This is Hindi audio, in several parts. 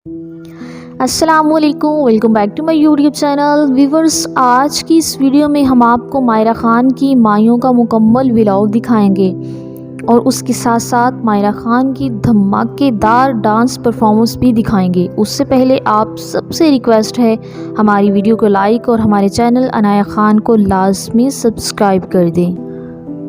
अस्सलामुअलैकुम, welcome back to my YouTube channel. Viewers, आज की इस वीडियो में हम आपको मायरा ख़ान की माइयों का मुकम्मल व्लॉग दिखाएंगे और उसके साथ साथ मायरा ख़ान की धमाकेदार डांस परफॉर्मेंस भी दिखाएंगे। उससे पहले आप सबसे रिक्वेस्ट है, हमारी वीडियो को लाइक और हमारे चैनल अनाया ख़ान को लाजमी सब्सक्राइब कर दें।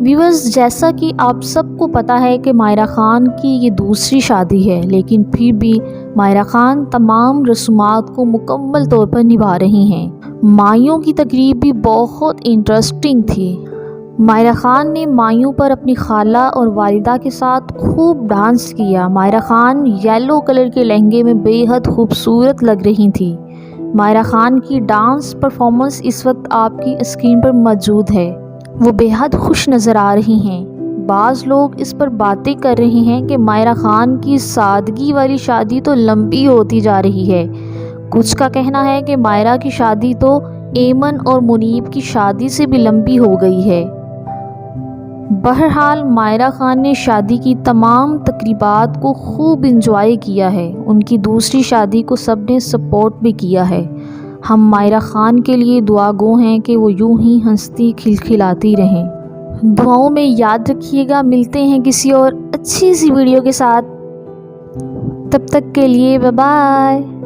व्यूअर्स, जैसा कि आप सबको पता है कि मायरा ख़ान की ये दूसरी शादी है, लेकिन फिर भी मायरा ख़ान तमाम रस्मात को मुकम्मल तौर पर निभा रही हैं। माइयों की तकरीब भी बहुत इंटरेस्टिंग थी। मायरा ख़ान ने माइयों पर अपनी खाला और वालिदा के साथ खूब डांस किया। मायरा ख़ान येलो कलर के लहंगे में बेहद खूबसूरत लग रही थी। मायरा ख़ान की डांस परफॉर्मेंस इस वक्त आपकी स्क्रीन पर मौजूद है। वो बेहद खुश नज़र आ रही हैं। बाज़ लोग इस पर बातें कर रहे हैं कि मायरा ख़ान की सादगी वाली शादी तो लंबी होती जा रही है। कुछ का कहना है कि मायरा की शादी तो एमन और मुनीब की शादी से भी लंबी हो गई है। बहरहाल मायरा ख़ान ने शादी की तमाम तकरीबात को खूब इंजॉय किया है। उनकी दूसरी शादी को सब ने सपोर्ट भी किया है। हम मायरा ख़ान के लिए दुआ गो हैं कि वो यूं ही हंसती खिलखिलाती रहें। दुआओं में याद रखिएगा। मिलते हैं किसी और अच्छी सी वीडियो के साथ। तब तक के लिए बाय बाय।